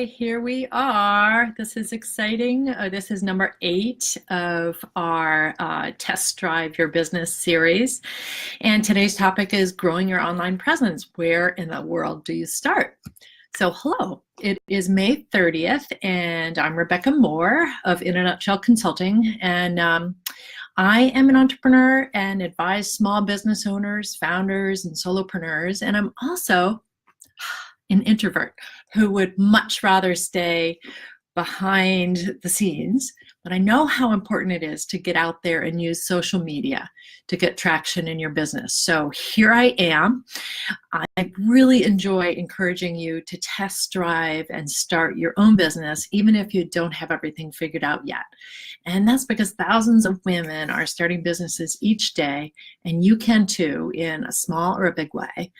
Yay, here we are. This is exciting. This is number 8 of our Test Drive Your Business series. And today's topic is growing your online presence. Where in the world do you start? So hello, it is May 30th, and I'm Rebecca Moore of In a Nutshell Consulting. And I am an entrepreneur and advise small business owners, founders, and solopreneurs. And I'm also an introvert who would much rather stay behind the scenes, but I know how important it is to get out there and use social media to get traction in your business. So here I am. I really enjoy encouraging you to test drive and start your own business, even if you don't have everything figured out yet. And that's because thousands of women are starting businesses each day, and you can too, in a small or a big way.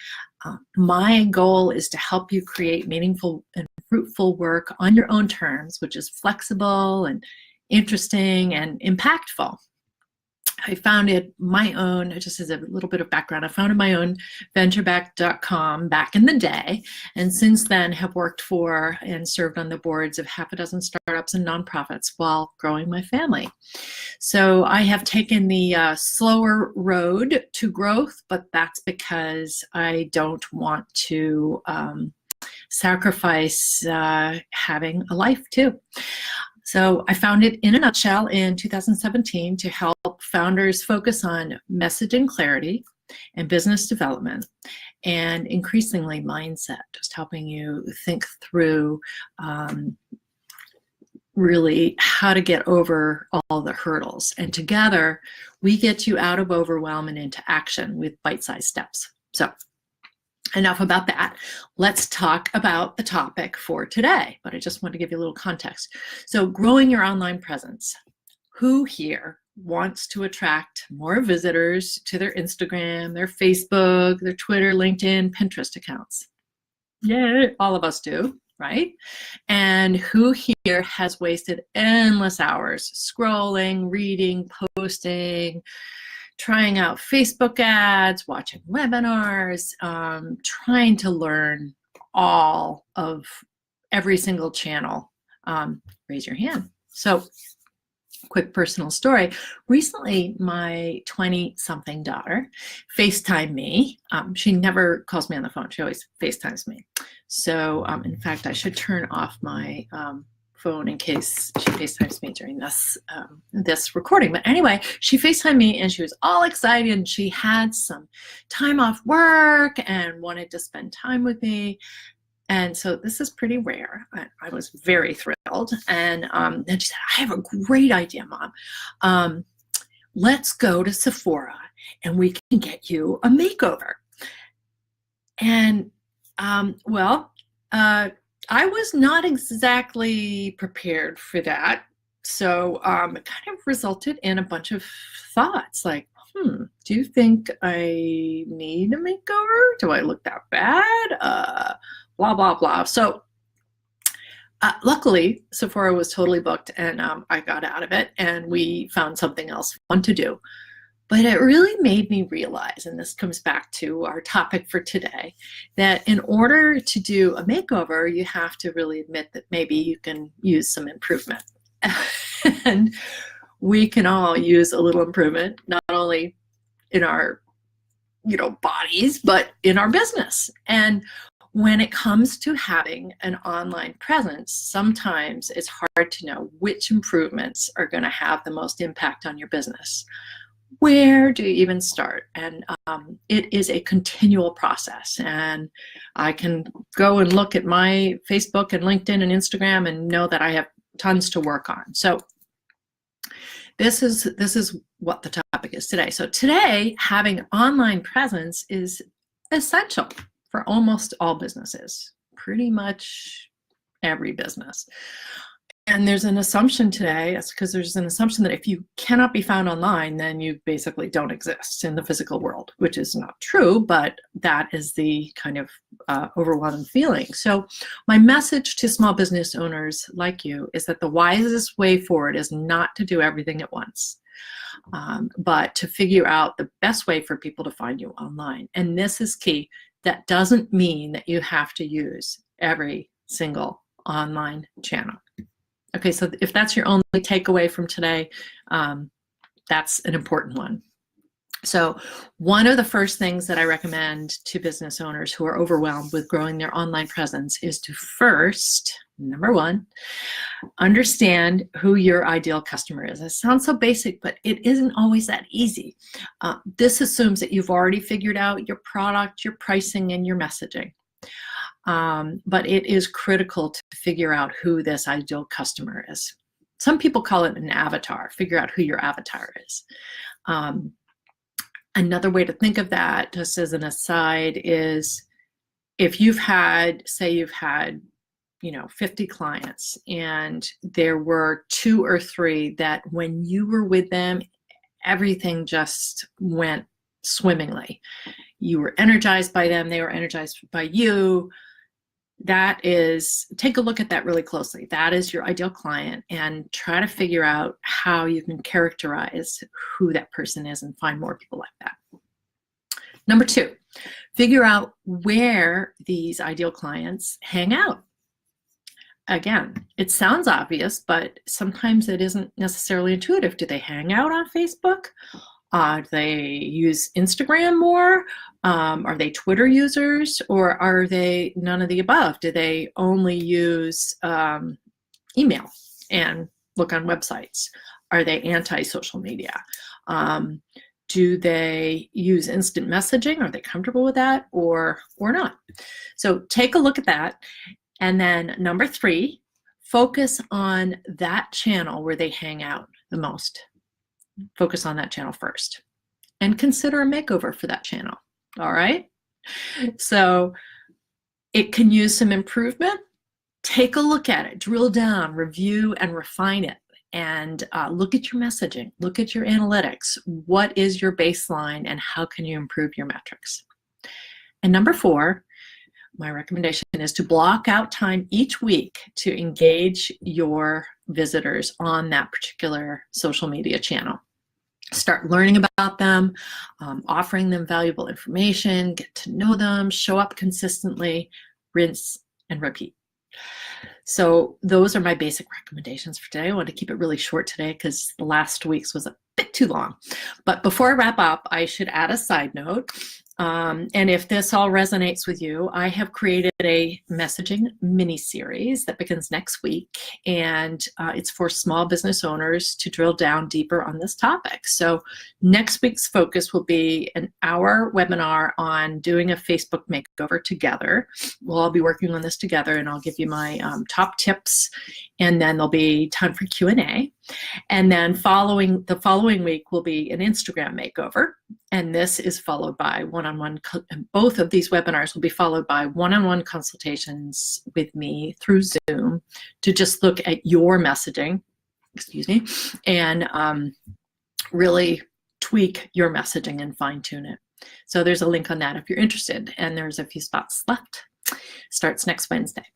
My goal is to help you create meaningful and fruitful work on your own terms, which is flexible and interesting and impactful. I founded my own, just as a little bit of background, I founded my own ventureback.com back in the day, and since then have worked for and served on the boards of half a dozen startups and nonprofits while growing my family. So I have taken the slower road to growth, but that's because I don't want to sacrifice having a life too. So I founded In a Nutshell in 2017 to help founders focus on message and clarity and business development, and increasingly mindset, just helping you think through really how to get over all the hurdles. And together we get you out of overwhelm and into action with bite-sized steps. So enough about that. Let's talk about the topic for today, but I just want to give you a little context. So growing your online presence. Who here wants to attract more visitors to their Instagram, their Facebook, their Twitter, LinkedIn, Pinterest accounts? Yay, all of us do, right? And who here has wasted endless hours scrolling, reading, posting, trying out Facebook ads, watching webinars, trying to learn all of every single channel? Raise your hand. So, quick personal story. Recently, my 20-something daughter FaceTimed me. She never calls me on the phone. She always FaceTimes me. So, in fact, I should turn off my phone in case she FaceTimes me during this recording. But anyway, she FaceTimed me and she was all excited, and she had some time off work and wanted to spend time with me. And so this is pretty rare. I was very thrilled. And then she said, I have a great idea, Mom. Let's go to Sephora and we can get you a makeover. And I was not exactly prepared for that. So it kind of resulted in a bunch of thoughts like, do you think I need a makeover? Do I look that bad? Blah, blah, blah. So luckily, Sephora was totally booked, and I got out of it and we found something else fun to do. But it really made me realize, and this comes back to our topic for today, that in order to do a makeover, you have to really admit that maybe you can use some improvement. And we can all use a little improvement, not only in our bodies, but in our business. And when it comes to having an online presence, sometimes it's hard to know which improvements are going to have the most impact on your business. Where do you even start? And it is a continual process. And I can go and look at my Facebook and LinkedIn and Instagram and know that I have tons to work on. So this is what the topic is today. So today, having online presence is essential for almost all businesses, pretty much every business. And there's an assumption today, that's because there's an assumption that if you cannot be found online, then you basically don't exist in the physical world, which is not true, but that is the kind of overwhelming feeling. So my message to small business owners like you is that the wisest way forward is not to do everything at once, but to figure out the best way for people to find you online. And this is key. That doesn't mean that you have to use every single online channel. Okay, so if that's your only takeaway from today, that's an important one. So one of the first things that I recommend to business owners who are overwhelmed with growing their online presence is to first, number one, understand who your ideal customer is. It sounds so basic, but it isn't always that easy. This assumes that you've already figured out your product, your pricing, and your messaging. But it is critical to figure out who this ideal customer is. Some people call it an avatar. Figure out who your avatar is. Another way to think of that, just as an aside, is if you've had, say you've had, 50 clients, and there were 2 or 3 that when you were with them, everything just went swimmingly. You were energized by them, they were energized by you. That is, take a look at that really closely. That is your ideal client, and try to figure out how you can characterize who that person is and find more people like that. Number 2, figure out where these ideal clients hang out. Again, it sounds obvious, but sometimes it isn't necessarily intuitive. Do they hang out on Facebook? Do they use Instagram more? Are they Twitter users, or are they none of the above? Do they only use email and look on websites? Are they anti-social media? Do they use instant messaging? Are they comfortable with that or not? So take a look at that. And then number 3, focus on that channel where they hang out the most. Focus on that channel first, and consider a makeover for that channel. All right. So it can use some improvement. Take a look at it, drill down, review, and refine it. And look at your messaging, look at your analytics. What is your baseline, and how can you improve your metrics? And number 4, my recommendation is to block out time each week to engage your visitors on that particular social media channel. Start learning about them, offering them valuable information, get to know them, show up consistently, rinse and repeat. So those are my basic recommendations for today. I want to keep it really short today because last week's was a bit too long. But before I wrap up, I should add a side note. And if this all resonates with you, I have created a messaging mini-series that begins next week, and it's for small business owners to drill down deeper on this topic. So next week's focus will be an hour webinar on doing a Facebook makeover together. We'll all be working on this together, and I'll give you my top tips, and then there'll be time for Q&A. And then the following week will be an Instagram makeover. And this is followed by one-on-one, both of these webinars will be followed by one-on-one consultations with me through Zoom to just look at your messaging, and really tweak your messaging and fine-tune it. So there's a link on that if you're interested, and there's a few spots left. Starts next Wednesday,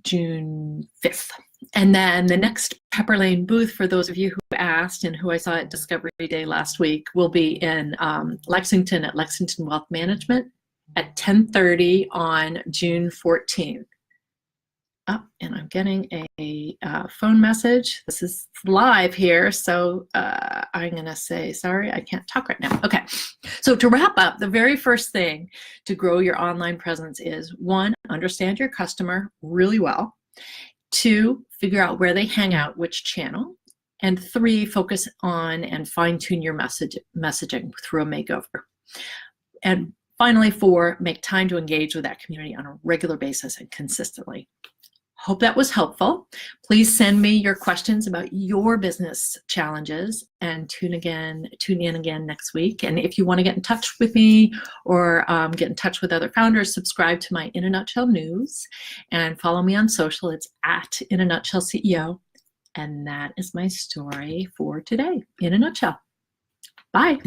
June 5th. And then the next Pepper Lane booth, for those of you who asked and who I saw at Discovery Day last week, will be in Lexington at Lexington Wealth Management at 10:30 on June 14th. Oh, and I'm getting a phone message. This is live here, so I'm going to say, sorry, I can't talk right now. Okay, so to wrap up, the very first thing to grow your online presence is 1, understand your customer really well. 2, figure out where they hang out, which channel. And 3, focus on and fine-tune your messaging through a makeover. And finally, 4, make time to engage with that community on a regular basis and consistently. Hope that was helpful. Please send me your questions about your business challenges, and tune in again next week. And if you want to get in touch with me or get in touch with other founders, subscribe to my In a Nutshell news and follow me on social. It's at In a Nutshell CEO. And that is my story for today, in a nutshell. Bye.